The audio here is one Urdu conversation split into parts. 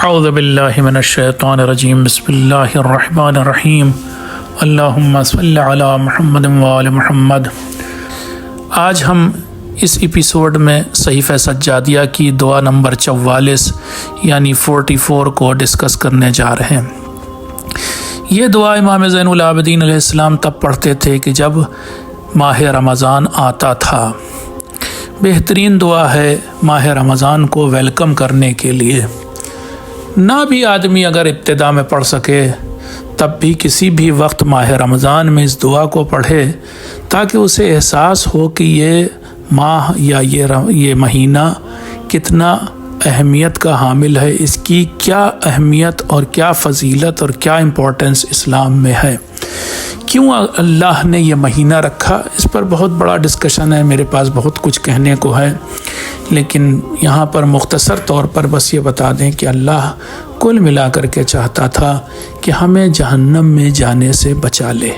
اعوذ باللہ من الشیطان الرجیم بسم اللہ الرحمن الرحیم اللہم صل علی محمد وآل محمد۔ آج ہم اس ایپیسوڈ میں صحیفہ سجادیہ کی دعا نمبر 44 یعنی 44 کو ڈسکس کرنے جا رہے ہیں۔ یہ دعا امام زین العابدین علیہ السلام تب پڑھتے تھے کہ جب ماہ رمضان آتا تھا۔ بہترین دعا ہے ماہ رمضان کو ویلکم کرنے کے لیے۔ نہ بھی آدمی اگر ابتدا میں پڑھ سکے تب بھی کسی بھی وقت ماہ رمضان میں اس دعا کو پڑھے تاکہ اسے احساس ہو کہ یہ ماہ یا یہ مہینہ کتنا اہمیت کا حامل ہے، اس کی کیا اہمیت اور کیا فضیلت اور کیا امپورٹنس اسلام میں ہے، کیوں اللہ نے یہ مہینہ رکھا۔ اس پر بہت بڑا ڈسکشن ہے، میرے پاس بہت کچھ کہنے کو ہے، لیکن یہاں پر مختصر طور پر بس یہ بتا دیں کہ اللہ کل ملا کر کے چاہتا تھا کہ ہمیں جہنم میں جانے سے بچا لے،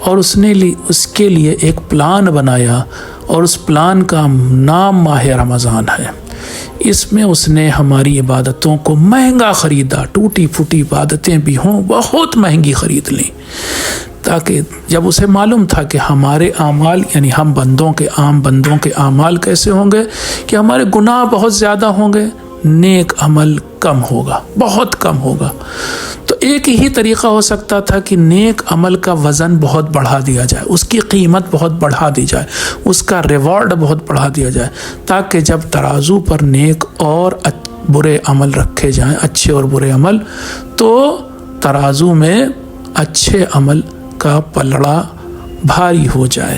اور اس کے لیے ایک پلان بنایا، اور اس پلان کا نام ماہ رمضان ہے۔ اس میں اس نے ہماری عبادتوں کو مہنگا خریدا، ٹوٹی پھوٹی عبادتیں بھی ہوں بہت مہنگی خرید لیں، تاکہ جب اسے معلوم تھا کہ ہمارے اعمال یعنی ہم عام بندوں کے اعمال کیسے ہوں گے، کہ ہمارے گناہ بہت زیادہ ہوں گے، نیک عمل کم ہوگا، بہت کم ہوگا، تو ایک ہی طریقہ ہو سکتا تھا کہ نیک عمل کا وزن بہت بڑھا دیا جائے، اس کی قیمت بہت بڑھا دی جائے، اس کا ریوارڈ بہت بڑھا دیا جائے، تاکہ جب ترازو پر نیک اور برے عمل رکھے جائیں، اچھے اور برے عمل، تو ترازو میں اچھے عمل کا پلڑا بھاری ہو جائے۔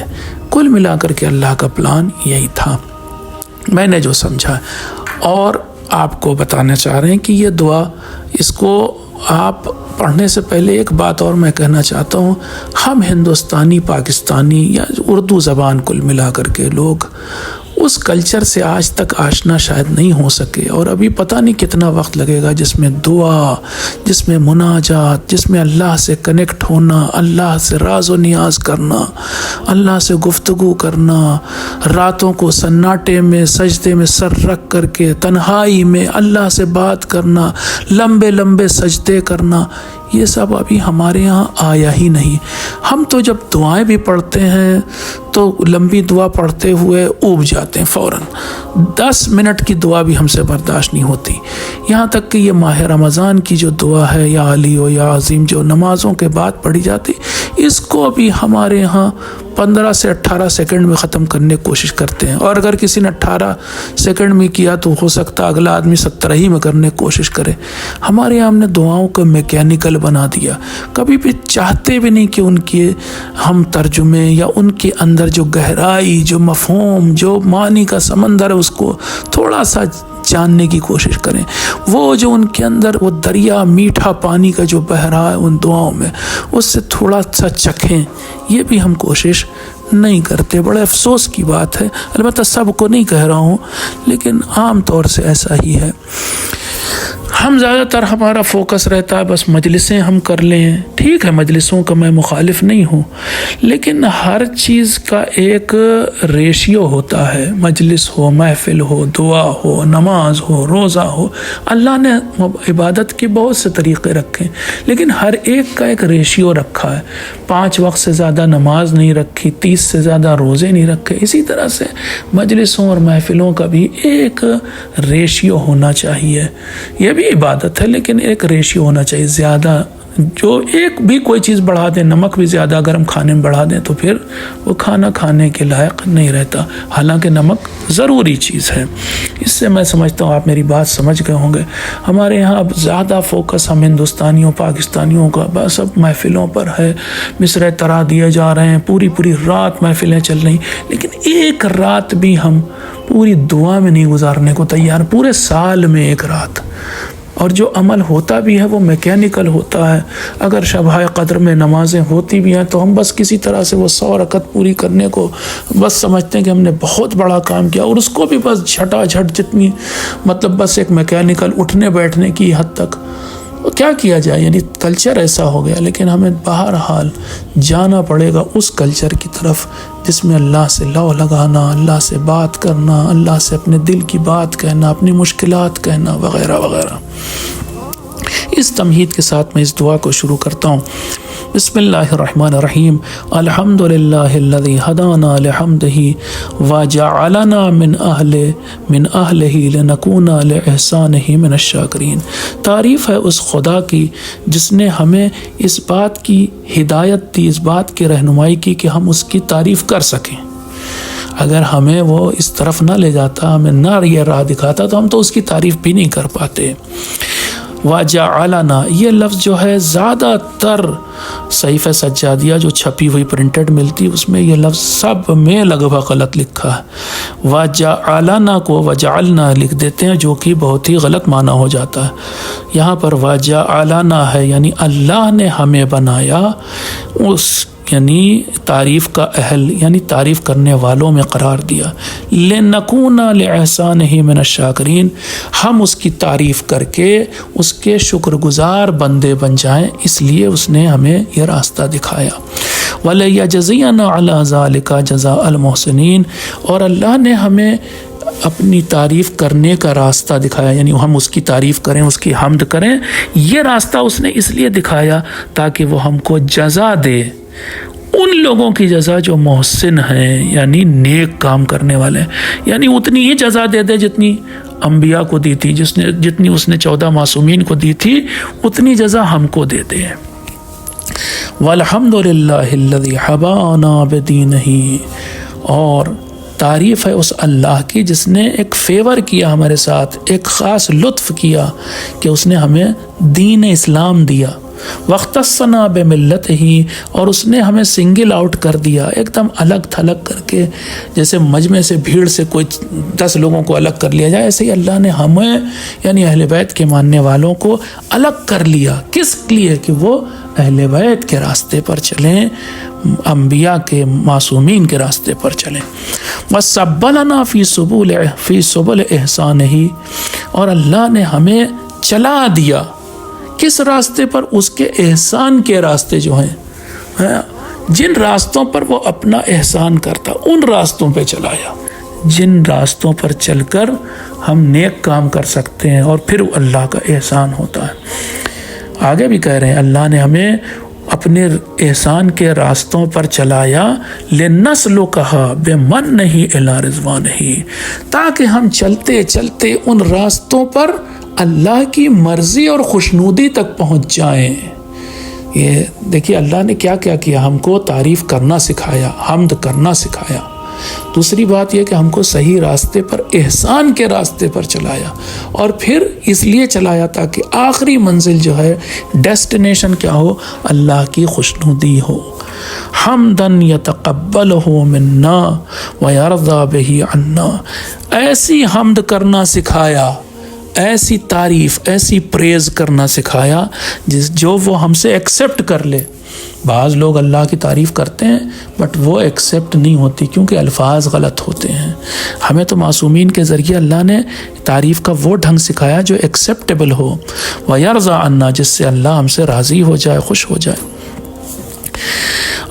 کل ملا کر کے اللہ کا پلان یہی تھا، میں نے جو سمجھا، اور آپ کو بتانا چاہ رہے ہیں کہ یہ دعا، اس کو آپ پڑھنے سے پہلے ایک بات اور میں کہنا چاہتا ہوں، ہم ہندوستانی، پاکستانی یا اردو زبان کل ملا کر کے لوگ اس کلچر سے آج تک آشنا شاید نہیں ہو سکے، اور ابھی پتہ نہیں کتنا وقت لگے گا جس میں دعا، جس میں مناجات، جس میں اللہ سے کنیکٹ ہونا، اللہ سے راز و نیاز کرنا، اللہ سے گفتگو کرنا، راتوں کو سناٹے میں سجدے میں سر رکھ کر کے تنہائی میں اللہ سے بات کرنا، لمبے لمبے سجدے کرنا، یہ سب ابھی ہمارے یہاں آیا ہی نہیں۔ ہم تو جب دعائیں بھی پڑھتے ہیں تو لمبی دعا پڑھتے ہوئے اوب جاتے ہیں فوراً، 10 منٹ کی دعا بھی ہم سے برداشت نہیں ہوتی، یہاں تک کہ یہ ماہ رمضان کی جو دعا ہے، یا علی و یا عظیم، جو نمازوں کے بعد پڑھی جاتی، اس کو بھی ہمارے ہاں 15 سے 18 سیکنڈ میں ختم کرنے کی کوشش کرتے ہیں، اور اگر کسی نے 18 سیکنڈ میں کیا تو ہو سکتا اگلا آدمی 17 ہی میں کرنے کی کوشش کرے۔ ہمارے یہاں ہم نے دعاؤں کو میکینیکل بنا دیا، کبھی بھی چاہتے بھی نہیں کہ ان کے ہم ترجمے یا ان کے اندر جو گہرائی، جو مفہوم، جو معنی کا سمندر ہے، اس کو تھوڑا سا جاننے کی کوشش کریں، وہ جو ان کے اندر وہ دریا میٹھا پانی کا جو بہ رہا ہے ان دعاؤں میں، اس سے تھوڑا سا چکھیں، یہ بھی ہم کوشش نہیں کرتے۔ بڑے افسوس کی بات ہے، البتہ سب کو نہیں کہہ رہا ہوں، لیکن عام طور سے ایسا ہی ہے۔ ہم زیادہ تر ہمارا فوکس رہتا ہے بس مجلسیں ہم کر لیں، ٹھیک ہے، مجلسوں کا میں مخالف نہیں ہوں، لیکن ہر چیز کا ایک ریشیو ہوتا ہے، مجلس ہو، محفل ہو، دعا ہو، نماز ہو، روزہ ہو، اللہ نے عبادت کے بہت سے طریقے رکھے، لیکن ہر ایک کا ایک ریشیو رکھا ہے، 5 وقت سے زیادہ نماز نہیں رکھی، 30 سے زیادہ روزے نہیں رکھے، اسی طرح سے مجلسوں اور محفلوں کا بھی ایک ریشیو ہونا چاہیے۔ یہ بھی عبادت ہے لیکن ایک ریشیو ہونا چاہیے، زیادہ جو ایک بھی کوئی چیز بڑھا دیں، نمک بھی زیادہ اگر ہم کھانے میں بڑھا دیں تو پھر وہ کھانا کھانے کے لائق نہیں رہتا، حالانکہ نمک ضروری چیز ہے۔ اس سے میں سمجھتا ہوں آپ میری بات سمجھ گئے ہوں گے۔ ہمارے یہاں اب زیادہ فوکس ہم ہندوستانیوں، پاکستانیوں کا بس اب محفلوں پر ہے، مصرع طرح دیے جا رہے ہیں، پوری رات محفلیں چل رہی، لیکن ایک رات بھی ہم پوری دعا میں نہیں گزارنے کو تیار، پورے سال میں ایک رات، اور جو عمل ہوتا بھی ہے وہ میکینیکل ہوتا ہے۔ اگر شبہ قدر میں نمازیں ہوتی بھی ہیں تو ہم بس کسی طرح سے وہ 100 رکعت پوری کرنے کو بس سمجھتے ہیں کہ ہم نے بہت بڑا کام کیا، اور اس کو بھی بس جھٹا جھٹ جتنی مطلب بس ایک میکینیکل اٹھنے بیٹھنے کی حد تک، کیا کیا جائے، یعنی کلچر ایسا ہو گیا۔ لیکن ہمیں بہرحال جانا پڑے گا اس کلچر کی طرف جس میں اللہ سے لو لگانا، اللہ سے بات کرنا، اللہ سے اپنے دل کی بات کہنا، اپنی مشکلات کہنا، وغیرہ وغیرہ۔ اس تمہید کے ساتھ میں اس دعا کو شروع کرتا ہوں۔ بسم اللہ الرحمن الرحیم، الحمدللہ الذی ہدانا لحمدہ وجعلنا من اہلہ لنکون لإحسانہ من الشاکرین۔ تعریف ہے اس خدا کی جس نے ہمیں اس بات کی ہدایت دی، اس بات کی رہنمائی کی کہ ہم اس کی تعریف کر سکیں۔ اگر ہمیں وہ اس طرف نہ لے جاتا، ہمیں نہ یہ راہ دکھاتا، تو ہم تو اس کی تعریف بھی نہیں کر پاتے۔ وَجَعَلَنَا، یہ لفظ جو ہے زیادہ تر صحیفہ سجادیہ جو چھپی ہوئی پرنٹڈ ملتی، اس میں یہ لفظ سب میں لگ بھگ غلط لکھا ہے۔ وَجَعَلَنَا کو وَجَعَلْنَا لکھ دیتے ہیں، جو کہ بہت ہی غلط معنی ہو جاتا ہے۔ یہاں پر وَجَعَلَنَا ہے، یعنی اللہ نے ہمیں بنایا، اس یعنی تعریف کا اہل، یعنی تعریف کرنے والوں میں قرار دیا۔ لِنَكُونَ لِإِحْسَانِهِ مِنَ الشَّاكِرِينَ، ہم اس کی تعریف کر کے اس کے شکر گزار بندے بن جائیں، اس لیے اس نے ہمیں یہ راستہ دکھایا۔ وَلَيَجْزِيَنَا عَلَى ذَلِكَ جَزَاءَ الْمُحْسِنِينَ، اور اللہ نے ہمیں اپنی تعریف کرنے کا راستہ دکھایا، یعنی ہم اس کی تعریف کریں، اس کی حمد کریں۔ یہ راستہ اس نے اس لیے دکھایا تاکہ وہ ہم کو جزا دے، ان لوگوں کی جزا جو محسن ہیں، یعنی نیک کام کرنے والے ہیں، یعنی اتنی ہی جزا دے دے جتنی انبیاء کو دی تھی، جتنی اس نے 14 معصومین کو دی تھی، اتنی جزا ہم کو دے دے۔ وَالْحَمْدُلِلَّهِ الَّذِي حَبَانَا بِدِينِهِ، اور تعریف ہے اس اللہ کی جس نے ایک فیور کیا ہمارے ساتھ، ایک خاص لطف کیا کہ اس نے ہمیں دین اسلام دیا۔ وَاخْتَصَّنَا بِمِلَّتِهِ، اور اس نے ہمیں سنگل آؤٹ کر دیا، ایک دم الگ تھلگ کر کے، جیسے مجمع سے بھیڑ سے کوئی 10 لوگوں کو الگ کر لیا جائے، ایسے ہی اللہ نے ہمیں یعنی اہل بیت کے ماننے والوں کو الگ کر لیا۔ کس لیے؟ کہ وہ اہل بیت کے راستے پر چلیں، انبیاء کے معصومین کے راستے پر چلیں۔ وَسَبَّلَنَا فِي سُبُلِ إِحْسَانِهِ، اور اللہ نے ہمیں چلا دیا کس راستے پر؟ اس کے احسان کے راستے جو ہیں، جن راستوں پر وہ اپنا احسان کرتا، ان راستوں پہ چلایا، جن راستوں پر چل کر ہم نیک کام کر سکتے ہیں اور پھر اللہ کا احسان ہوتا ہے۔ آگے بھی کہہ رہے ہیں اللہ نے ہمیں اپنے احسان کے راستوں پر چلایا، لِنَسْلُكَهَا بِمَنِّهِ إِلَىٰ رِضْوَانِهِ، تاکہ ہم چلتے چلتے ان راستوں پر اللہ کی مرضی اور خوشنودی تک پہنچ جائیں۔ یہ دیکھیے اللہ نے کیا کیا کیا، ہم کو تعریف کرنا سکھایا، حمد کرنا سکھایا۔ دوسری بات یہ کہ ہم کو صحیح راستے پر، احسان کے راستے پر چلایا، اور پھر اس لیے چلایا تاکہ آخری منزل جو ہے، ڈیسٹینیشن کیا ہو؟ اللہ کی خوشنودی ہو۔ حمدن یتقبلہ منا ویرضی بہ عنا، ایسی حمد کرنا سکھایا، ایسی تعریف، ایسی پریز کرنا سکھایا جو وہ ہم سے ایکسیپٹ کر لے۔ بعض لوگ اللہ کی تعریف کرتے ہیں بٹ وہ ایکسیپٹ نہیں ہوتی، کیونکہ الفاظ غلط ہوتے ہیں۔ ہمیں تو معصومین کے ذریعے اللہ نے تعریف کا وہ ڈھنگ سکھایا جو ایکسیپٹیبل ہو، وَيَرْضَى عَنَّا، جس سے اللہ ہم سے راضی ہو جائے، خوش ہو جائے۔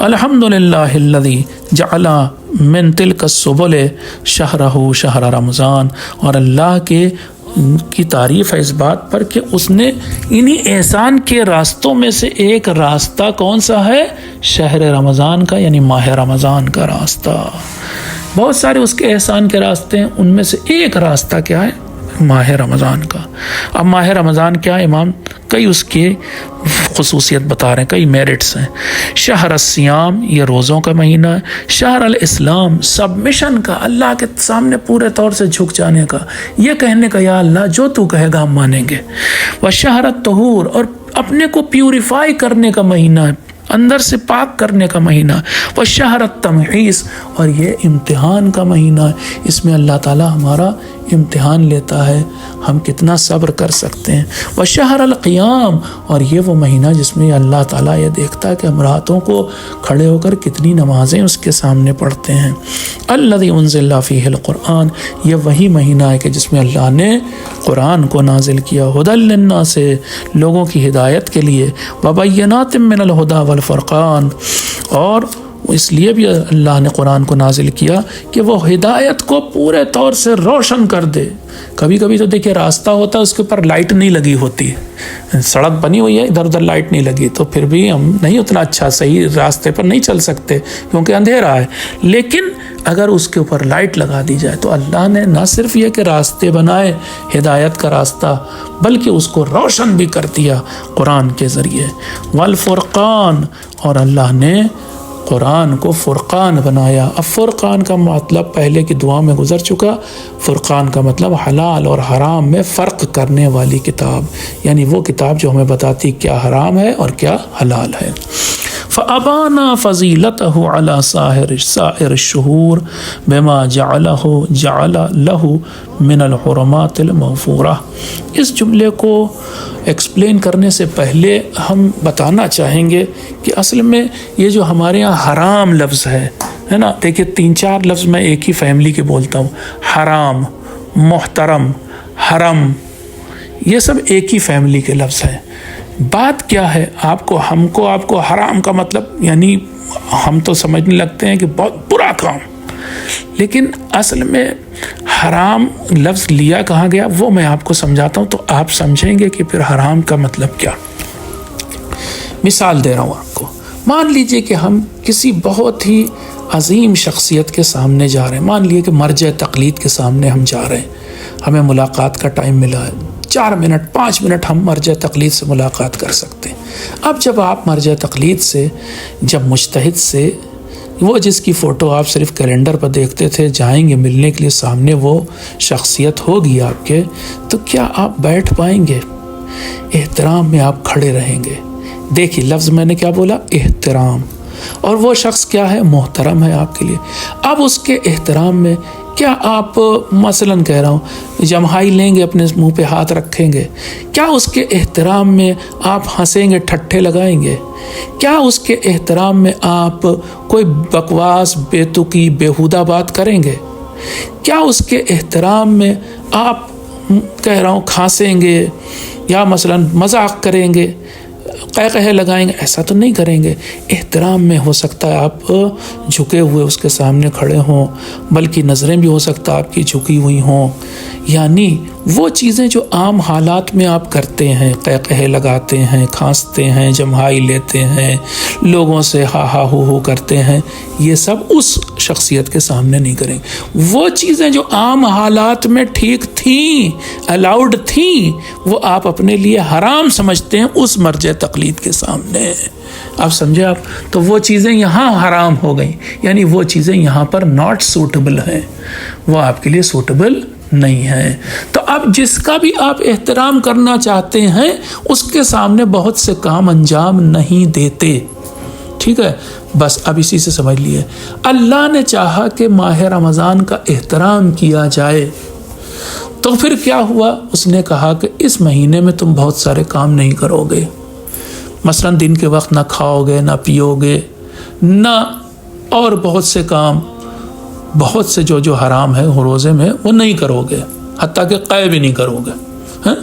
الحمدللہ الذی جعل من تلک السبل شہرہ شہر رمضان، اور اللہ کی تعریف ہے اس بات پر کہ اس نے انہی احسان کے راستوں میں سے ایک راستہ کون سا ہے؟ شہر رمضان کا، یعنی ماہ رمضان کا راستہ۔ بہت سارے اس کے احسان کے راستے ہیں، ان میں سے ایک راستہ کیا ہے؟ ماہ رمضان کا۔ اب ماہ رمضان کیا؟ امام کئی اس کے خصوصیت بتا رہے ہیں، کئی میرٹس ہیں۔ شہر الصیام، یہ روزوں کا مہینہ ہے۔ شہر الاسلام، سبمیشن کا، اللہ کے سامنے پورے طور سے جھک جانے کا، یہ کہنے کا یا اللہ جو تو کہے گا ہم مانیں گے۔ وشہر الطہور، اور اپنے کو پیوریفائی کرنے کا مہینہ ہے، اندر سے پاک کرنے کا مہینہ۔ وشہر التمحیص، اور یہ امتحان کا مہینہ ہے، اس میں اللہ تعالی ہمارا امتحان لیتا ہے ہم کتنا صبر کر سکتے ہیں۔ وشہر القیام، اور یہ وہ مہینہ جس میں اللہ تعالیٰ یہ دیکھتا ہے کہ ہم راتوں کو کھڑے ہو کر کتنی نمازیں اس کے سامنے پڑھتے ہیں۔ الذی انزل فیہ القرآن، یہ وہی مہینہ ہے کہ جس میں اللہ نے قرآن کو نازل کیا۔ ھدی للناس، لوگوں کی ہدایت کے لیے۔ وبینات من الھدی والفرقان، اور اس لیے بھی اللہ نے قرآن کو نازل کیا کہ وہ ہدایت کو پورے طور سے روشن کر دے۔ کبھی کبھی تو دیکھیے راستہ ہوتا ہے اس کے اوپر لائٹ نہیں لگی ہوتی ہے، سڑک بنی ہوئی ہے ادھر ادھر لائٹ نہیں لگی، تو پھر بھی ہم نہیں اتنا اچھا صحیح راستے پر نہیں چل سکتے کیونکہ اندھیرا ہے۔ لیکن اگر اس کے اوپر لائٹ لگا دی جائے تو اللہ نے نہ صرف یہ کہ راستے بنائے ہدایت کا راستہ، بلکہ اس کو روشن بھی کر دیا قرآن کے ذریعے۔ والفرقان، اور اللہ نے قرآن کو فرقان بنایا۔ اب فرقان کا مطلب پہلے کی دعا میں گزر چکا، فرقان کا مطلب حلال اور حرام میں فرق کرنے والی کتاب، یعنی وہ کتاب جو ہمیں بتاتی کیا حرام ہے اور کیا حلال ہے۔ فَأَبَانَا فَضِيلَتَهُ عَلَى سَائِرِ الشُّهُورِ بِمَا جَعَلَ لَهُ مِنَ الْحُرُمَاتِ الْمَغْفُورَةِ۔ اس جملے کو ایکسپلین کرنے سے پہلے ہم بتانا چاہیں گے کہ اصل میں یہ جو ہمارے یہاں حرام لفظ ہے نا، دیکھیے 3-4 لفظ میں ایک ہی فیملی کے بولتا ہوں، حرام، محترم، حرم، یہ سب ایک ہی فیملی کے لفظ ہیں۔ بات کیا ہے، آپ کو حرام کا مطلب یعنی ہم تو سمجھنے لگتے ہیں کہ بہت برا کام، لیکن اصل میں حرام لفظ لیا کہاں گیا وہ میں آپ کو سمجھاتا ہوں تو آپ سمجھیں گے کہ پھر حرام کا مطلب کیا۔ مثال دے رہا ہوں آپ کو، مان لیجئے کہ ہم کسی بہت ہی عظیم شخصیت کے سامنے جا رہے ہیں، مان لیجئے کہ مرجع تقلید کے سامنے ہم جا رہے ہیں، ہمیں ملاقات کا ٹائم ملا ہے، 4 منٹ 5 منٹ ہم مرجع تقلید سے ملاقات کر سکتے ہیں۔ اب جب آپ مرجع تقلید سے، جب مجتہد سے، وہ جس کی فوٹو آپ صرف کیلنڈر پر دیکھتے تھے، جائیں گے ملنے کے لیے، سامنے وہ شخصیت ہوگی آپ کے، تو کیا آپ بیٹھ پائیں گے؟ احترام میں آپ کھڑے رہیں گے۔ دیکھیے لفظ میں نے کیا بولا، احترام، اور وہ شخص کیا ہے، محترم ہے آپ کے لیے۔ اب اس کے احترام میں کیا آپ مثلاً کہہ رہا ہوں جمہائی لیں گے، اپنے منہ پہ ہاتھ رکھیں گے؟ کیا اس کے احترام میں آپ ہنسیں گے، ٹھٹھے لگائیں گے؟ کیا اس کے احترام میں آپ کوئی بکواس، بے تکی، بیہودہ بات کریں گے؟ کیا اس کے احترام میں آپ کہہ رہا ہوں کھانسیں گے یا مثلاً مذاق کریں گے، قہقہے لگائیں گے؟ ایسا تو نہیں کریں گے۔ احترام میں ہو سکتا ہے آپ جھکے ہوئے اس کے سامنے کھڑے ہوں، بلکہ نظریں بھی ہو سکتا ہے آپ کی جھکی ہوئی ہوں، یعنی وہ چیزیں جو عام حالات میں آپ کرتے ہیں، قہقہے لگاتے ہیں، کھانستے ہیں، جمہائی لیتے ہیں، لوگوں سے ہا ہا ہو ہو کرتے ہیں، یہ سب اس شخصیت کے سامنے نہیں کریں گے۔ وہ چیزیں جو عام حالات میں ٹھیک تھیں، الاؤڈ تھیں، وہ آپ اپنے لیے حرام سمجھتے ہیں اس مرجع تقلید کے سامنے۔ آپ سمجھے آپ؟ تو وہ چیزیں یہاں حرام ہو گئیں، یعنی وہ چیزیں یہاں پر ناٹ سوٹیبل ہیں، وہ آپ کے لیے سوٹیبل نہیں ہے۔ تو اب جس کا بھی آپ احترام کرنا چاہتے ہیں اس کے سامنے بہت سے کام انجام نہیں دیتے، ٹھیک ہے؟ بس اب اسی سے سمجھ لیے، اللہ نے چاہا کہ ماہ رمضان کا احترام کیا جائے، تو پھر کیا ہوا؟ اس نے کہا کہ اس مہینے میں تم بہت سارے کام نہیں کرو گے، مثلا دن کے وقت نہ کھاؤ گے، نہ پیو گے، نہ اور بہت سے کام، بہت سے جو حرام ہے روزے میں وہ نہیں کرو گے، حتیٰ کہ قے بھی نہیں کرو گے۔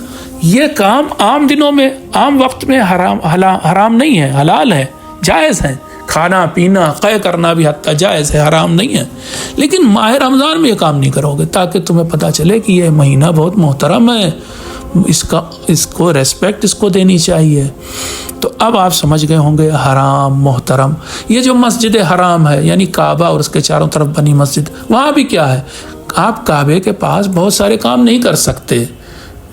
یہ کام عام دنوں میں، عام وقت میں حرام نہیں ہے، حلال ہے، جائز ہے، کھانا پینا قے کرنا بھی حتیٰ جائز ہے، حرام نہیں ہے، لیکن ماہ رمضان میں یہ کام نہیں کرو گے تاکہ تمہیں پتہ چلے کہ یہ مہینہ بہت محترم ہے، اس کو ریسپیکٹ اس کو دینی چاہیے۔ تو اب آپ سمجھ گئے ہوں گے حرام، محترم۔ یہ جو مسجد حرام ہے یعنی کعبہ اور اس کے چاروں طرف بنی مسجد، وہاں بھی کیا ہے، آپ کعبے کے پاس بہت سارے کام نہیں کر سکتے۔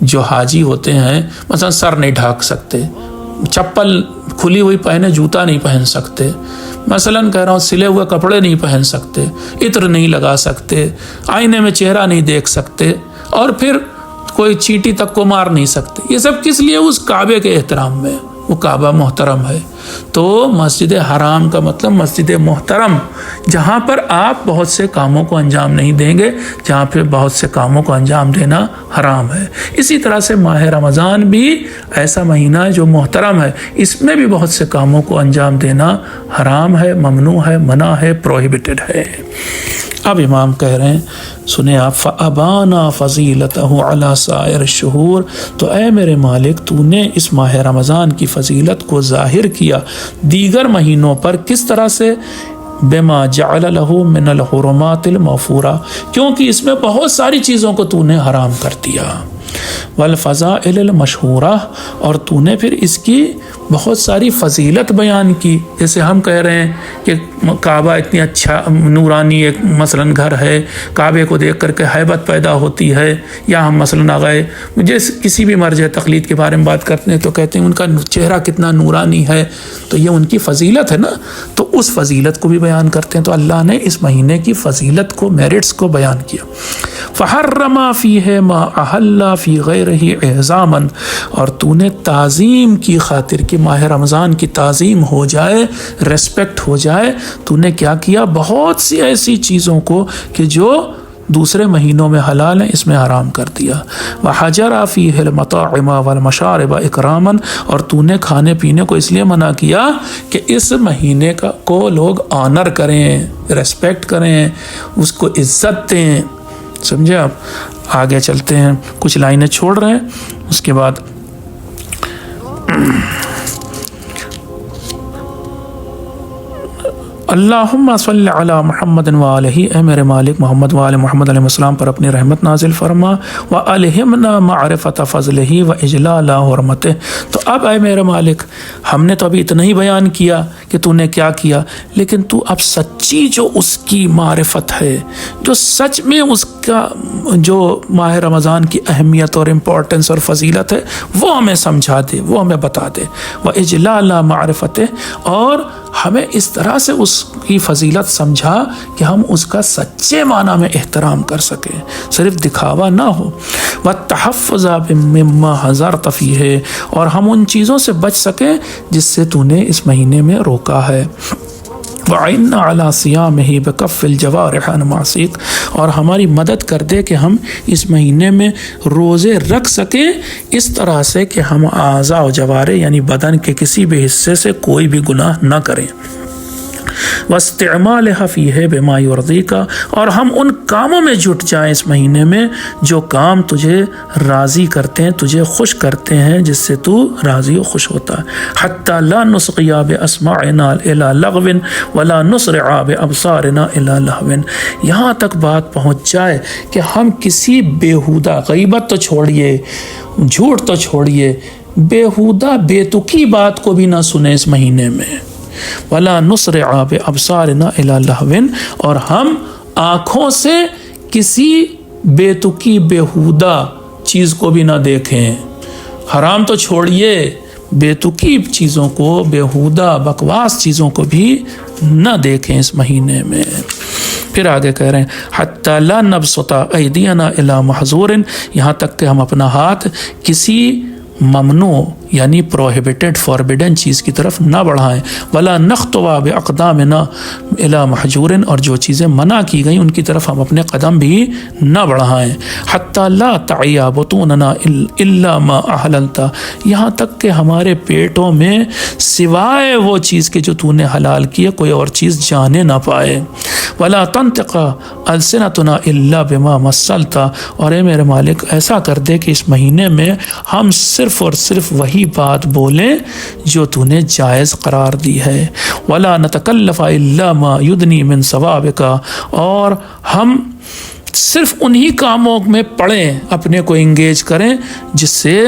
جو حاجی ہوتے ہیں مثلا سر نہیں ڈھانک سکتے، چپل کھلی ہوئی پہنے، جوتا نہیں پہن سکتے، مثلا کہہ رہا ہوں سلے ہوئے کپڑے نہیں پہن سکتے، عطر نہیں لگا سکتے، آئینے میں چہرہ نہیں دیکھ سکتے، اور پھر کوئی چیٹی تک کو مار نہیں سکتے۔ یہ سب کس لیے؟ اس کعبے کے احترام میں، وہ کعبہ محترم ہے۔ تو مسجد حرام کا مطلب مسجد محترم، جہاں پر آپ بہت سے کاموں کو انجام نہیں دیں گے، جہاں پہ بہت سے کاموں کو انجام دینا حرام ہے۔ اسی طرح سے ماہ رمضان بھی ایسا مہینہ ہے جو محترم ہے، اس میں بھی بہت سے کاموں کو انجام دینا حرام ہے، ممنوع ہے، منع ہے، پروہیبٹڈ ہے۔ اب امام کہہ رہے ہیں، سنیں آپ، فَأَبَانَا فَضِيلَتَهُ عَلَى سَائِرِ الشُّهُورِ، تو اے میرے مالک تو نے اس ماہ رمضان کی فضیلت کو ظاہر کیا دیگر مہینوں پر۔ کس طرح سے؟ بما جعل له من الحرمات المغفورہ، کیونکہ اس میں بہت ساری چیزوں کو تو نے حرام کر دیا، والفضائل المشہورہ، اور تو نے پھر اس کی بہت ساری فضیلت بیان کی، جیسے ہم کہہ رہے ہیں کہ کعبہ اتنی اچھا نورانی ایک مثلاً گھر ہے، کعبے کو دیکھ کر کے ہیبت پیدا ہوتی ہے، یا ہم مثلاً آگئے جیسے کسی بھی مرجع تقلید کے بارے میں بات کرتے ہیں تو کہتے ہیں ان کا چہرہ کتنا نورانی ہے، تو یہ ان کی فضیلت ہے نا، تو اس فضیلت کو بھی بیان کرتے ہیں۔ تو اللہ نے اس مہینے کی فضیلت کو، میرٹس کو بیان کیا۔ فحرم فیہ ما احل فی غیرہ اعظاما، اور تو نے تعظیم کی خاطر کہ ماہ رمضان کی تعظیم ہو جائے، ریسپیکٹ ہو جائے، تو نے کیا کیا، بہت سی ایسی چیزوں کو کہ جو دوسرے مہینوں میں حلال ہیں اس میں حرام کر دیا۔ وحجر فیہ المطاعم والمشارب اکراما، اور تو نے کھانے پینے کو اس لیے منع کیا کہ اس مہینے کو لوگ آنر کریں، ریسپیکٹ کریں، اس کو عزت دیں۔ سمجھے آپ؟ آگے چلتے ہیں، کچھ لائنیں چھوڑ رہے ہیں، اس کے بعد اللہم صلی علی محمد وآلہ، اے میرے مالک محمد وآل محمد علیہ السلام پر اپنی رحمت نازل فرما، وَأَلْهِمْنَا مَعْرِفَةَ فَضْلِهِ وَإِجْلَالَ حُرْمَتِهِ۔ تو اب اے میرے مالک، ہم نے تو ابھی اتنا ہی بیان کیا کہ تو نے کیا کیا، لیکن تو اب سچی جو اس کی معرفت ہے، جو سچ میں اس کا جو ماہ رمضان کی اہمیت اور امپورٹنس اور فضیلت ہے وہ ہمیں سمجھا دے، وہ ہمیں بتا دے۔ وَإِجْلَالَ مَعْرِفَتِهِ، اور ہمیں اس طرح سے اس کی فضیلت سمجھا کہ ہم اس کا سچے معنی میں احترام کر سکیں، صرف دکھاوا نہ ہو۔ وَالتَّحَفُّظَ مِمَّا حَذَرْتَ فِيهِ، اور ہم ان چیزوں سے بچ سکیں جس سے تو نے اس مہینے میں روکا ہے۔ وَعِنَّ عَلَى صِيَامِهِ بِكَفِّ الْجَوَارِحِ عَنْ مَعْصِيَتِهِ، اور ہماری مدد کر دے کہ ہم اس مہینے میں روزے رکھ سکیں اس طرح سے کہ ہم اعضاء و جوارح یعنی بدن کے کسی بھی حصے سے کوئی بھی گناہ نہ کریں۔ وَاسْتِعْمَالِهَا فِيهِ بِمَا يُرْضِيكَ، اور ہم ان کاموں میں جٹ جائیں اس مہینے میں جو کام تجھے راضی کرتے ہیں، تجھے خوش کرتے ہیں، جس سے تو راضی و خوش ہوتا ہے۔ حَتَّى لَا نُصْغِيَ بِأَسْمَاعِنَا إِلَى لَغْوٍ وَلَا نُسْرِعَ بِأَبْصَارِنَا إِلَى لَهْوٍ، یہاں تک بات پہنچ جائے کہ ہم کسی بیہودہ، غیبت تو چھوڑیے، جھوٹ تو چھوڑیے، بیہودہ بیتکی بات کو بھی نہ سنیں اس مہینے میں۔ وَلَا نُسْرِعَ بِأَبْصَارِنَا إِلَى لَهْوٍ، اور ہم آنکھوں سے کسی بیتکی بیہودہ چیز کو بھی نہ دیکھیں۔ حرام تو چھوڑیے، بیتکی چیزوں کو، بیہودہ بکواس چیزوں کو بھی نہ دیکھیں اس مہینے میں۔ پھر آگے کہہ رہے ہیں حَتَّى لَا نَبْسُطَ أَيْدِيَنَا إِلَى مَحْظُورٍ، یہاں تک کہ ہم اپنا ہاتھ کسی ممنوع یعنی پروہیبٹڈ، فاربیڈن چیز کی طرف نہ بڑھائیں۔ ولا نخطو بأقدامنا الی محجور، اور جو چیزیں منع کی گئیں ان کی طرف ہم اپنے قدم بھی نہ بڑھائیں۔ حتی لا تعیا بطوننا الا ما احللت، یہاں تک کہ ہمارے پیٹوں میں سوائے وہ چیز کے جو تو نے حلال کیے کوئی اور چیز جانے نہ پائے۔ ولا تنطق السنتنا الا بما مسلت، اور اے میرے مالک ایسا کر دے کہ اس مہینے میں ہم صرف اور صرف وہی بات بولیں جو تو نے جائز قرار دی ہے۔ ولا نتکلف الا ما یدنی من ثوابک، اور ہم صرف انہی کاموں میں پڑیں، اپنے کو انگیج کریں جس سے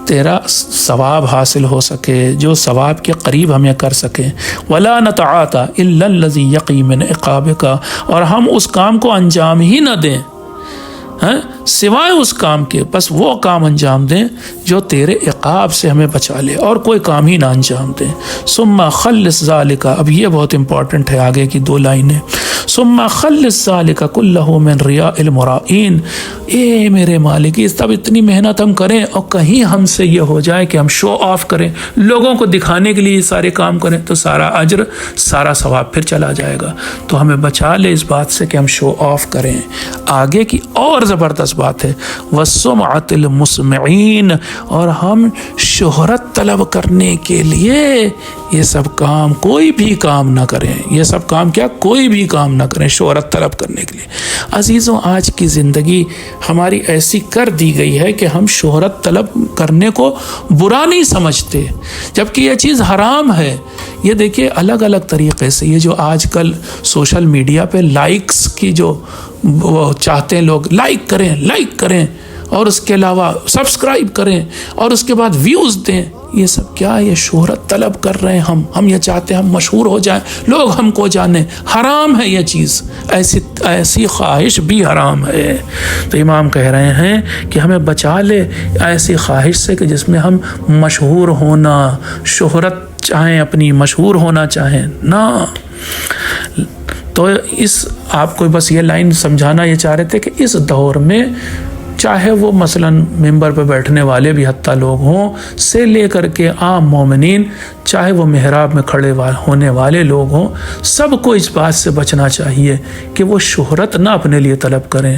تیرا ثواب حاصل ہو سکے، جو ثواب کے قریب ہمیں کر سکیں۔ ولا نتعاطى الا الذي يقي من عقابك، اور ہم اس کام کو انجام ہی نہ دیں سوائے اس کام کے، بس وہ کام انجام دیں جو تیرے عقاب سے ہمیں بچا لے، اور کوئی کام ہی نہ انجام دیں۔ ثم خلص ذالک، اب یہ بہت امپورٹنٹ ہے آگے کی دو لائنیں، ثم خلص ذالک کلہ من ریاء المرائین، اے میرے مالک تب اتنی محنت ہم کریں اور کہیں ہم سے یہ ہو جائے کہ ہم شو آف کریں، لوگوں کو دکھانے کے لیے سارے کام کریں، تو سارا اجر سارا ثواب پھر چلا جائے گا۔ تو ہمیں بچا لے اس بات سے کہ ہم شو آف کریں۔ آگے کی اور زبردست بات ہے وَالسُّمْعَةِ الْمُسْمِعِينَ، اور ہم شہرت طلب کرنے کے لیے یہ سب کام، کوئی بھی کام نہ کریں، یہ سب کام کیا، کوئی بھی کام نہ کریں شہرت طلب کرنے کے لیے۔ عزیزوں، آج کی زندگی ہماری ایسی کر دی گئی ہے کہ ہم شہرت طلب کرنے کو برا نہیں سمجھتے، جبکہ یہ چیز حرام ہے۔ یہ دیکھیے الگ الگ طریقے سے یہ جو آج کل سوشل میڈیا پہ لائکس کی جو وہ چاہتے ہیں لوگ، لائک کریں اور اس کے علاوہ سبسکرائب کریں اور اس کے بعد ویوز دیں، یہ سب کیا ہے؟ یہ شہرت طلب کر رہے ہیں ہم یہ چاہتے ہیں ہم مشہور ہو جائیں، لوگ ہم کو جانیں۔ حرام ہے یہ چیز، ایسی خواہش بھی حرام ہے۔ تو امام کہہ رہے ہیں کہ ہمیں بچا لے ایسی خواہش سے کہ جس میں ہم مشہور ہونا، شہرت چاہیں، اپنی مشہور ہونا چاہیں نہ۔ تو آپ کو بس یہ لائن سمجھانا یہ چاہ رہے تھے کہ اس دور میں چاہے وہ مثلاً ممبر پہ بیٹھنے والے بھی حتیٰ لوگ ہوں سے لے کر کے عام مومنین، چاہے وہ محراب میں کھڑے ہونے والے لوگ ہوں، سب کو اس بات سے بچنا چاہیے کہ وہ شہرت نہ اپنے لیے طلب کریں۔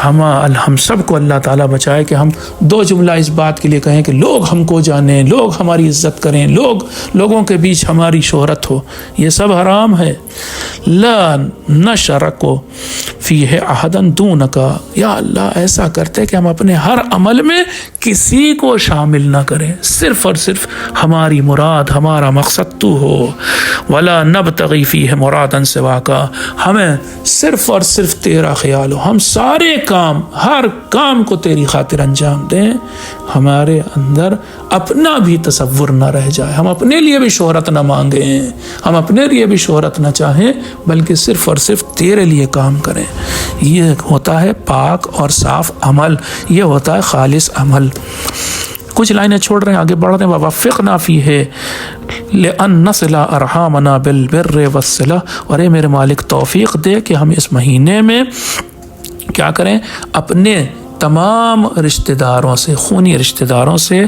ہم سب کو اللہ تعالیٰ بچائے کہ ہم دو جملہ اس بات کے لیے کہیں کہ لوگ ہم کو جانیں، لوگ ہماری عزت کریں، لوگوں کے بیچ ہماری شہرت ہو، یہ سب حرام ہے۔ لا نشرکو فیہ احدا دونک، یا اللہ ایسا کرتے کہ ہم اپنے ہر عمل میں کسی کو شامل نہ کریں، صرف اور صرف ہماری مراد، ہمارا مقصد تو ہو۔ ولا نبتغی فیہ مرادا سواک، ہمیں صرف اور صرف تیرا خیال ہو، ہم سارے کام، ہر کام کو تیری خاطر انجام دیں، ہمارے اندر اپنا بھی تصور نہ رہ جائے، ہم اپنے لیے بھی شہرت نہ مانگیں، ہم اپنے لیے بھی شہرت نہ چاہیں، بلکہ صرف اور صرف تیرے لیے کام کریں۔ یہ ہوتا ہے پاک اور صاف عمل، یہ ہوتا ہے خالص عمل۔ کچھ لائنیں چھوڑ رہے ہیں، آگے بڑھ رہے ہیں۔ وَوَفِّقْنَا فِيهِ لِأَن نَصِلَ أَرْحَامَنَا بِالْبِرِّ وَالصِّلَةِ، اور اے میرے مالک توفیق دے کہ ہم اس مہینے میں کیا کریں، اپنے تمام رشتہ داروں سے، خونی رشتہ داروں سے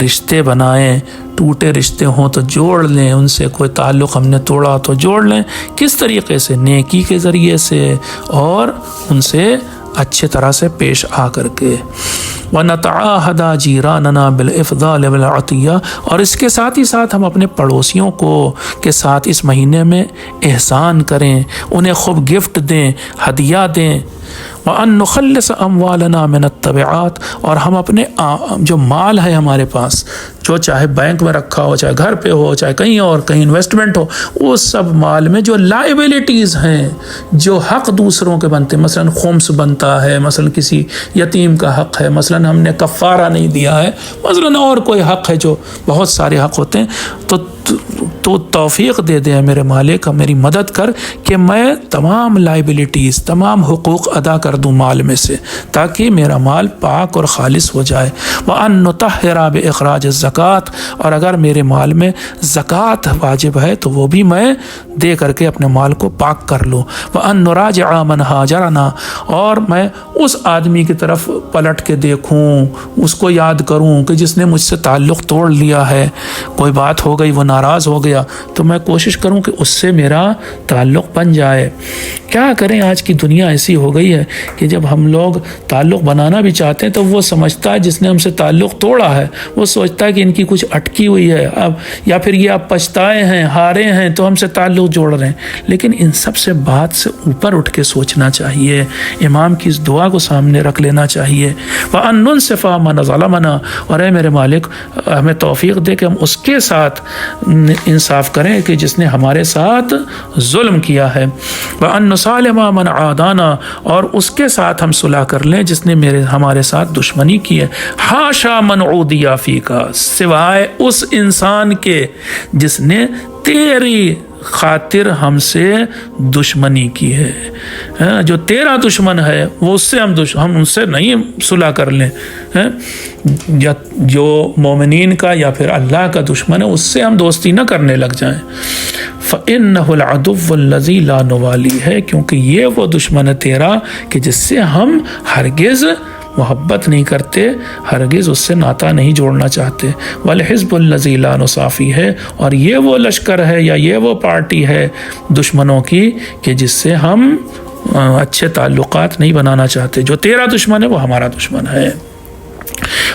رشتے بنائیں، ٹوٹے رشتے ہوں تو جوڑ لیں، ان سے کوئی تعلق ہم نے توڑا تو جوڑ لیں۔ کس طریقے سے؟ نیکی کے ذریعے سے اور ان سے اچھے طرح سے پیش آ کر کے۔ وَنَتَعَاهَدَ جِيرَانَنَا بِالْإِفْضَالِ وَالْعَطِيَّةِ، اور اس کے ساتھ ہی ساتھ ہم اپنے پڑوسیوں کو کے ساتھ اس مہینے میں احسان کریں، انہیں خوب گفٹ دیں، ہدیہ دیں۔ وَأَن نُخَلِّصَ أَمْوَالَنَا مِنَ التَّبِعَاتِ، اور ہم اپنے جو مال ہے ہمارے پاس، جو چاہے بینک میں رکھا ہو، چاہے گھر پہ ہو، چاہے کہیں اور کہیں انویسٹمنٹ ہو، وہ سب مال میں جو لائبلٹیز ہیں، جو حق دوسروں کے بنتے ہیں، مثلا خمس بنتا ہے، مثلا کسی یتیم کا حق ہے، مثلا ہم نے کفارہ نہیں دیا ہے، مثلا اور کوئی حق ہے، جو بہت سارے حق ہوتے ہیں، تو توفیق دے دے میرے مالک، میری مدد کر کہ میں تمام لائبلٹیز، تمام حقوق ادا کر دوں مال میں سے، تاکہ میرا مال پاک اور خالص ہو جائے۔ وَأَن نُطَهِّرَ بِإِخْرَاجِ الزَّكَاةِ، اور اگر میرے مال میں زکوٰۃ واجب ہے تو وہ بھی میں دے کر کے اپنے مال کو پاک کر لوں۔ وَأَن نُرَاجِعَ مَنْ هَاجَرَنَا، اور میں اس آدمی کی طرف پلٹ کے دیکھوں، اس کو یاد کروں کہ جس نے مجھ سے تعلق توڑ لیا ہے، کوئی بات ہو گئی، وہ ناراض ہو گیا، تو میں کوشش کروں کہ اس سے میرا تعلق بن جائے۔ کیا کریں، آج کی دنیا ایسی ہو گئی ہے کہ جب ہم لوگ تعلق بنانا بھی چاہتے ہیں تو وہ سمجھتا ہے جس نے ہم سے تعلق توڑا ہے، وہ سوچتا ہے کہ ان کی کچھ اٹکی ہوئی ہے اب، یا پھر یہ اب پچھتائے ہیں، ہارے ہیں تو ہم سے تعلق جوڑ رہے ہیں۔ لیکن ان سب سے بات سے اوپر اٹھ کے سوچنا چاہیے، امام کی اس دعا کو سامنے رکھ لینا چاہیے۔ وَأَن نُنصِفَ مَنْ ظَلَمَنَا، اور اے میرے مالک ہمیں توفیق دے کہ ہم اس کے ساتھ انصاف کریں کہ جس نے ہمارے ساتھ ظلم کیا ہے۔ وَأَن نُصَالِمَ مَنْ عَادَانَا، اور اس کے ساتھ ہم صلح کر لیں جس نے ہمارے ساتھ دشمنی کی ہے۔ حاشا من عودی فیک، سوائے اس انسان کے جس نے تیری خاطر ہم سے دشمنی کی ہے، جو تیرا دشمن ہے وہ اس سے ہم ان سے نہیں صلح کر لیں، یا جو مومنین کا یا پھر اللہ کا دشمن ہے اس سے ہم دوستی نہ کرنے لگ جائیں۔ فَإِنَّهُ الْعَدُوُّ الَّذِي لَا نُوَالِي، ہے کیونکہ یہ وہ دشمن ہے تیرا کہ جس سے ہم ہرگز محبت نہیں کرتے، ہرگز اس سے ناتا نہیں جوڑنا چاہتے۔ وَالْحِزْبُ الَّذِي لَا نُصَافِي، ہے اور یہ وہ لشکر ہے یا یہ وہ پارٹی ہے دشمنوں کی کہ جس سے ہم اچھے تعلقات نہیں بنانا چاہتے، جو تیرا دشمن ہے وہ ہمارا دشمن ہے۔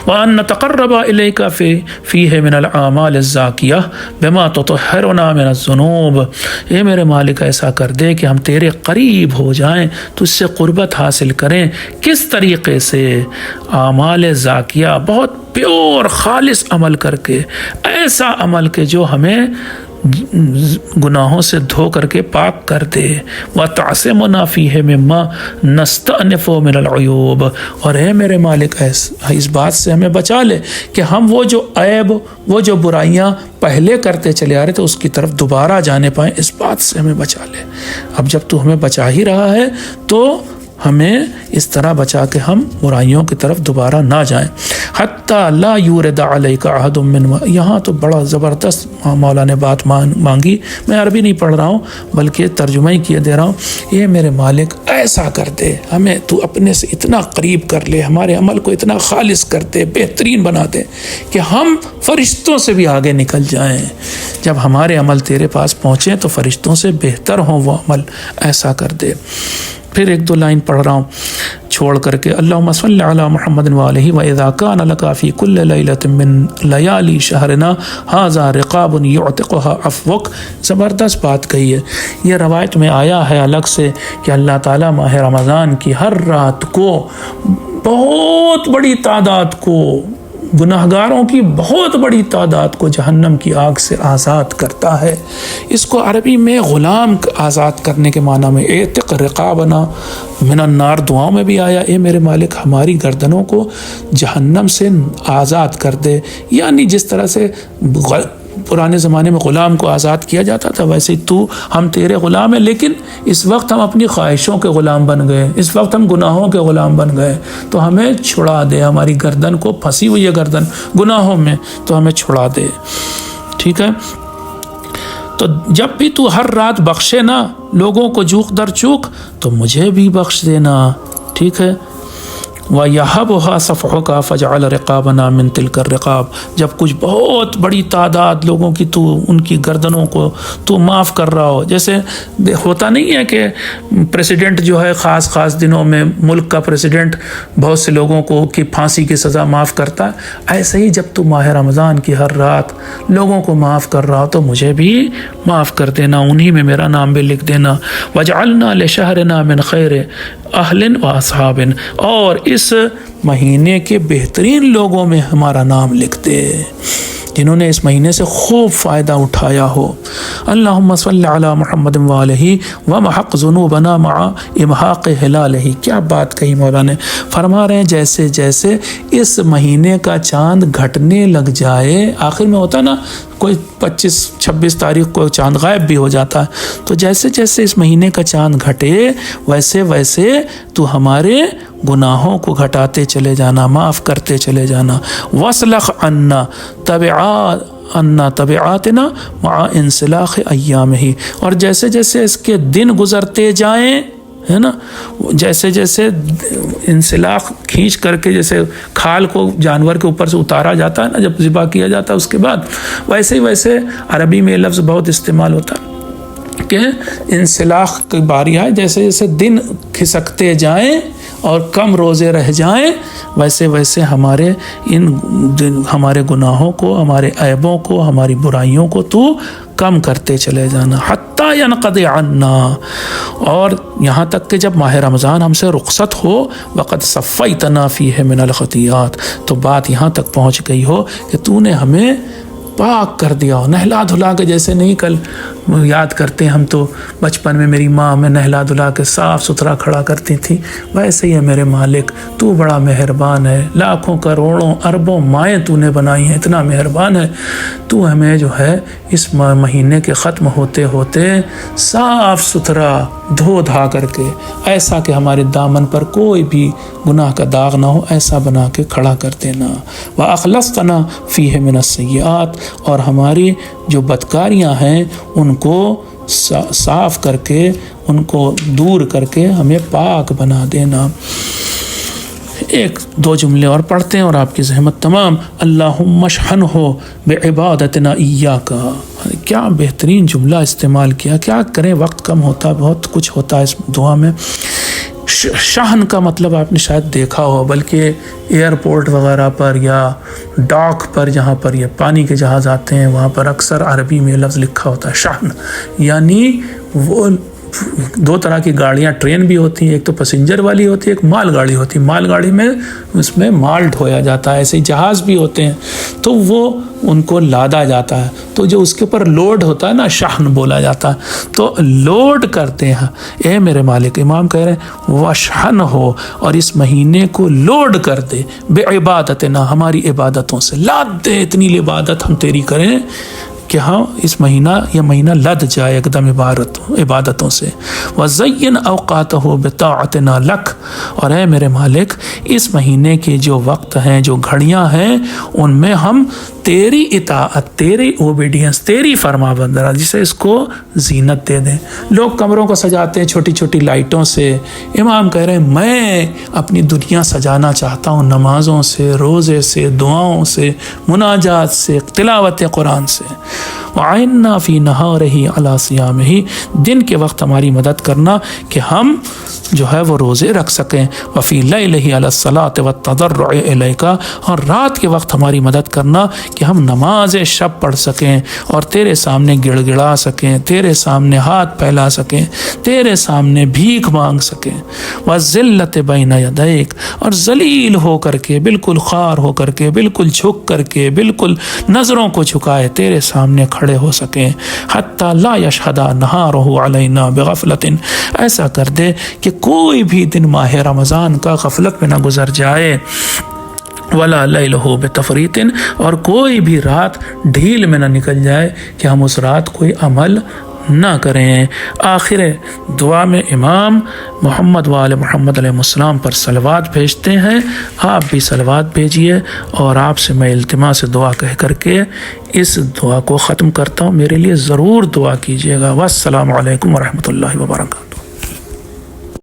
وَأَن نَتَقَرَّبَ إِلَيْكَ فِيهِ مِنَ الْأَعْمَالِ الزَّاكِيَةِ بِمَا تُطَهِّرُنَا مِنَ الذُّنُوبِ، اے میرے مالک ایسا کر دے کہ ہم تیرے قریب ہو جائیں، تجھ سے قربت حاصل کریں۔ کس طریقے سے؟ اعمال زاکیہ، بہت پیور خالص عمل کر کے، ایسا عمل کہ جو ہمیں گناہوں سے دھو کر کے پاک کر دے، وَتَعْصِمُنَا فِيهِ مِمَّا نَسْتَأْنِفُ مِنَ الْعُيُوبِ، اور اے میرے مالک اس بات سے ہمیں بچا لے کہ ہم وہ جو عیب، وہ جو برائیاں پہلے کرتے چلے آ رہے تھے اس کی طرف دوبارہ جانے پائیں، اس بات سے ہمیں بچا لے۔ اب جب تو ہمیں بچا ہی رہا ہے تو ہمیں اس طرح بچا کہ ہم برائیوں کی طرف دوبارہ نہ جائیں۔ حتی لا یورد علیک احد من، یہاں تو بڑا زبردست مولا نے بات مانگی، میں عربی نہیں پڑھ رہا ہوں بلکہ ترجمہ ہی کیے دے رہا ہوں۔ یہ میرے مالک ایسا کر دے، ہمیں تو اپنے سے اتنا قریب کر لے، ہمارے عمل کو اتنا خالص کر دے، بہترین بنا دے کہ ہم فرشتوں سے بھی آگے نکل جائیں۔ جب ہمارے عمل تیرے پاس پہنچیں تو فرشتوں سے بہتر ہوں وہ عمل، ایسا کر دے۔ پھر ایک دو لائن پڑھ رہا ہوں چھوڑ کر کے، اللہم صلی علی محمد وآلہ وَإِذَا كَانَ لَكَ فِي كُلِّ لَيْلَةٍ مِّن لَيَالِي شَهْرِنَا هَذَا رِقَابٌ يُعْتِقُهَا عَفْوُكَ، زبردست بات کہی ہے۔ یہ روایت میں آیا ہے الگ سے کہ اللہ تعالیٰ ماہ رمضان کی ہر رات کو بہت بڑی تعداد کو، گناہگاروں کی بہت بڑی تعداد کو جہنم کی آگ سے آزاد کرتا ہے۔ اس کو عربی میں غلام آزاد کرنے کے معنی میں اعتق رقابنا من النار دعاؤں میں بھی آیا، اے میرے مالک ہماری گردنوں کو جہنم سے آزاد کر دے، یعنی جس طرح سے پرانے زمانے میں غلام کو آزاد کیا جاتا تھا ویسے ہی ہم تیرے غلام ہیں، لیکن اس وقت ہم اپنی خواہشوں کے غلام بن گئے، اس وقت ہم گناہوں کے غلام بن گئے، تو ہمیں چھڑا دے، ہماری گردن کو پھنسی ہوئی ہے گردن گناہوں میں، تو ہمیں چھڑا دے، ٹھیک ہے۔ تو جب بھی تو ہر رات بخشے نا لوگوں کو چوک در چوک، تو مجھے بھی بخش دینا، ٹھیک ہے۔ وَيَحَبُهَا صَفْحُكَ فَجْعَلَ رِقَابَنَا مِن تِلْكَ الرِّقَابِ، جب کچھ بہت بڑی تعداد لوگوں کی تو ان کی گردنوں کو تو معاف کر رہا ہو، جیسے ہوتا نہیں ہے کہ پریسیڈنٹ جو ہے خاص دنوں میں ملک کا پریسیڈنٹ بہت سے لوگوں کو کی پھانسی کی سزا معاف کرتا ہے، ایسے ہی جب تو ماہ رمضان کی ہر رات لوگوں کو معاف کر رہا ہو تو مجھے بھی معاف کر دینا، انہی میں میرا نام بھی لکھ دینا۔ وَجْعَلْنَا لِشَهْرِنَا مِنْ خَيْرِ اہل و اصحاب، اور اس مہینے کے بہترین لوگوں میں ہمارا نام لکھ دے جنہوں نے اس مہینے سے خوب فائدہ اٹھایا ہو۔ اللہم صلی علی محمد وآلہ ومحق ذنوبنا مع امحاق ہلالہ، کیا بات کہی مولا نے، فرما رہے ہیں جیسے جیسے اس مہینے کا چاند گھٹنے لگ جائے، آخر میں ہوتا نا کوئی 25-26 تاریخ کو چاند غائب بھی ہو جاتا ہے، تو جیسے جیسے اس مہینے کا چاند گھٹے ویسے ویسے تو ہمارے گناہوں کو گھٹاتے چلے جانا، معاف کرتے چلے جانا۔ وَاسْلَخْ عَنَّا تَبِعَاتِنَا مَعَ انسلاخ ایامہ، اور جیسے جیسے اس کے دن گزرتے جائیں، ہے نا، جیسے جیسے انسلاخ کھینچ کر کے جیسے کھال کو جانور کے اوپر سے اتارا جاتا ہے نا جب ذبح کیا جاتا ہے اس کے بعد، ویسے ہی ویسے عربی میں یہ لفظ بہت استعمال ہوتا ہے کہ انسلاخ کی باری آئے، جیسے جیسے دن کھسکتے جائیں اور کم روزے رہ جائیں ویسے ویسے ہمارے گناہوں کو، ہمارے عیبوں کو، ہماری برائیوں کو تو کم کرتے چلے جانا، حتیٰ ینقضی عنا، اور یہاں تک کہ جب ماہ رمضان ہم سے رخصت ہو، وقد صفیتنا فیہ من الخطیات، تو بات یہاں تک پہنچ گئی ہو کہ تو نے ہمیں پاک کر دیا ہو، نہلا دھلا کے، جیسے نہیں کل یاد کرتے ہم تو بچپن میں میری ماں ہمیں نہلا دھلا کے صاف ستھرا کھڑا کرتی تھی، ویسے ہی ہے میرے مالک، تو بڑا مہربان ہے، لاکھوں کروڑوں اربوں مائیں تو نے بنائی ہیں، اتنا مہربان ہے، تو ہمیں جو ہے اس مہینے کے ختم ہوتے ہوتے صاف ستھرا دھو دھا کر کے، ایسا کہ ہمارے دامن پر کوئی بھی گناہ کا داغ نہ ہو، ایسا بنا کے کھڑا کر دینا۔ وَأَخْلَصْتَنَا فِيهِ مِنَ السَّيِّئَاتِ، اور ہماری جو بدکاریاں ہیں ان کو صاف کر کے، ان کو دور کر کے ہمیں پاک بنا دینا۔ ایک دو جملے اور پڑھتے ہیں اور آپ کی زحمت تمام۔ اللہم اشحنہ بعبادتنا ایاک، کیا بہترین جملہ استعمال کیا، کیا کریں، وقت کم ہوتا، بہت کچھ ہوتا ہے اس دعا میں۔ شہن کا مطلب آپ نے شاید دیکھا ہو، بلکہ ایئرپورٹ وغیرہ پر یا ڈاک پر جہاں پر یہ پانی کے جہاز آتے ہیں وہاں پر اکثر عربی میں لفظ لکھا ہوتا ہے شہن، یعنی وہ دو طرح کی گاڑیاں ٹرین بھی ہوتی ہیں، ایک تو پیسنجر والی ہوتی ہے، ایک مال گاڑی ہوتی ہے، مال گاڑی میں اس میں مال ڈھویا جاتا ہے، ایسے ہی جہاز بھی ہوتے ہیں تو وہ ان کو لادا جاتا ہے، تو جو اس کے اوپر لوڈ ہوتا ہے نا، شحن بولا جاتا ہے، تو لوڈ کرتے ہیں، اے میرے مالک، امام کہہ رہے ہیں وشحن ہو اور اس مہینے کو لوڈ کر دے بے عبادتنا، ہماری عبادتوں سے، لاد دے اتنی عبادت ہم تیری کریں کہ ہاں اس مہینہ یہ مہینہ لد جائے ایک دم عبادتوں سے۔ وَزَيِّنْ أَوْقَاتَهُ بِطَاعَتِنَا لَكَ، اور اے میرے مالک اس مہینے کے جو وقت ہیں، جو گھڑیاں ہیں، ان میں ہم تیری اطاعت، تیری اوبیڈینس، تیری فرما برداری سے اس کو زینت دے دیں۔ لوگ کمروں کو سجاتے ہیں چھوٹی چھوٹی لائٹوں سے، امام کہہ رہے ہیں میں اپنی دنیا سجانا چاہتا ہوں نمازوں سے، روزے سے، دعاؤں سے، مناجات سے، تلاوت قرآن سے۔ وَعِنَّا فِي نَهَارِهِ عَلَى صِيَامِهِ، دن کے وقت ہماری مدد کرنا کہ ہم جو ہے وہ روزے رکھ سکیں۔ وَفِي لَيْلِهِ عَلَى الصَّلَاةِ وَالتَّضَرُّعِ إِلَيْكَ، اور رات کے وقت ہماری مدد کرنا کہ ہم نماز شب پڑھ سکیں اور تیرے سامنے گڑ گڑا سکیں، تیرے سامنے ہاتھ پھیلا سکیں، تیرے سامنے بھیک مانگ سکیں۔ وَالذِّلَّةِ بَيْنَ يَدَيْكَ، اور ذلیل ہو کر کے، بالکل خوار ہو کر کے، بالکل جھک کر کے، بالکل نظروں کو جھکائے تیرے سامنے کھڑے ہو سکیں۔ حتی لا یشہد نہارہ علینا بغفلۃ، ایسا کر دے کہ کوئی بھی دن ماہ رمضان کا غفلت میں نہ گزر جائے۔ ولا لیلہ بتفریط، اور کوئی بھی رات ڈھیل میں نہ نکل جائے کہ ہم اس رات کوئی عمل نہ کریں۔ آخر دعا میں امام محمد وآل محمد علیہ السلام پر صلوات بھیجتے ہیں، آپ بھی صلوات بھیجیے، اور آپ سے میں التماس دعا کہہ کر کے اس دعا کو ختم کرتا ہوں، میرے لیے ضرور دعا کیجیے گا۔ والسلام علیکم ورحمۃ اللہ وبرکاتہ۔